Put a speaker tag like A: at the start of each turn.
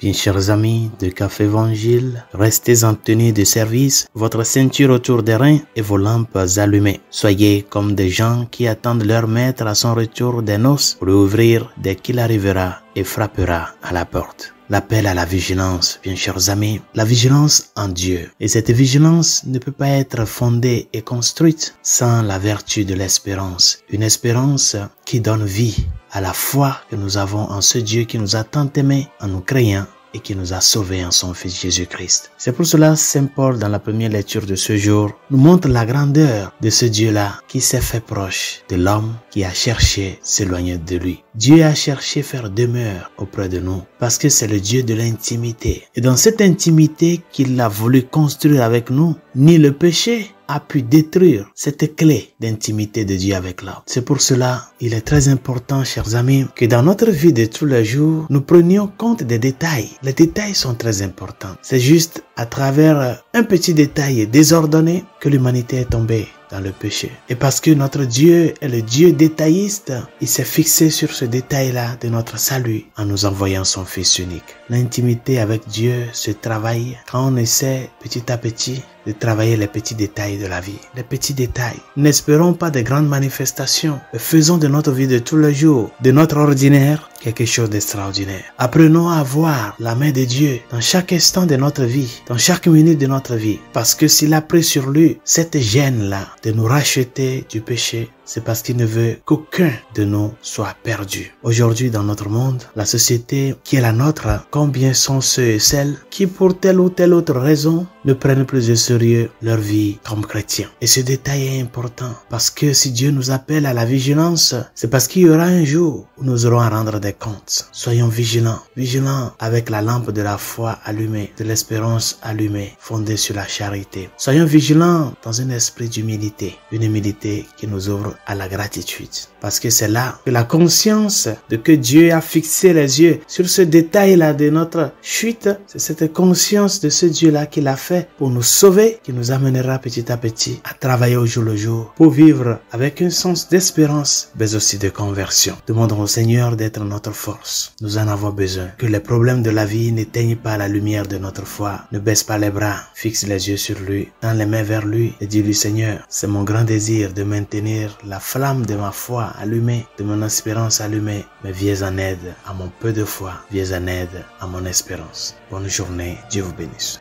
A: Bien chers amis de Café Évangile, restez en tenue de service, votre ceinture autour des reins et vos lampes allumées. Soyez comme des gens qui attendent leur maître à son retour des noces pour lui ouvrir dès qu'il arrivera et frappera à la porte. L'appel à la vigilance, bien chers amis, la vigilance en Dieu. Et cette vigilance ne peut pas être fondée et construite sans la vertu de l'espérance. Une espérance qui donne vie à la foi que nous avons en ce Dieu qui nous a tant aimés en nous créant et qui nous a sauvés en son Fils Jésus-Christ. C'est pour cela Saint Paul, dans la première lecture de ce jour, nous montre la grandeur de ce Dieu-là qui s'est fait proche de l'homme qui a cherché s'éloigner de lui. Dieu a cherché faire demeure auprès de nous parce que c'est le Dieu de l'intimité. Et dans cette intimité qu'il a voulu construire avec nous, ni le péché a pu détruire cette clé d'intimité de Dieu avec l'homme. C'est pour cela, il est très important, chers amis, que dans notre vie de tous les jours, nous prenions compte des détails. Les détails sont très importants. C'est juste à travers un petit détail désordonné que l'humanité est tombée dans le péché. Et parce que notre Dieu est le Dieu détailliste, il s'est fixé sur ce détail-là de notre salut en nous envoyant son Fils unique. L'intimité avec Dieu se travaille quand on essaie petit à petit de travailler les petits détails de la vie. Les petits détails. N'espérons pas de grandes manifestations. Faisons de notre vie de tous les jours, de notre ordinaire, quelque chose d'extraordinaire. Apprenons à voir la main de Dieu dans chaque instant de notre vie, dans chaque minute de notre vie. Parce que s'il a pris sur lui cette gêne-là de nous racheter du péché, c'est parce qu'il ne veut qu'aucun de nous soit perdu. Aujourd'hui, dans notre monde, la société qui est la nôtre, combien sont ceux et celles qui, pour telle ou telle autre raison, ne prennent plus de sérieux leur vie comme chrétiens. Et ce détail est important parce que si Dieu nous appelle à la vigilance, c'est parce qu'il y aura un jour où nous aurons à rendre des comptes. Soyons vigilants, vigilants avec la lampe de la foi allumée, de l'espérance allumée, fondée sur la charité. Soyons vigilants dans un esprit d'humilité, une humilité qui nous ouvre à la gratitude. Parce que c'est là que la conscience de que Dieu a fixé les yeux sur ce détail-là de notre chute, c'est cette conscience de ce Dieu-là qu'il a fait pour nous sauver, qui nous amènera petit à petit à travailler au jour le jour pour vivre avec un sens d'espérance, mais aussi de conversion. Demandons au Seigneur d'être notre force. Nous en avons besoin. Que les problèmes de la vie n'éteignent pas la lumière de notre foi. Ne baisse pas les bras. Fixe les yeux sur lui. Tends les mains vers lui et dis-lui: Seigneur, c'est mon grand désir de maintenir la flamme de ma foi allumée, de mon espérance allumée. Mais viens en aide à mon peu de foi. Viens en aide à mon espérance. Bonne journée. Dieu vous bénisse.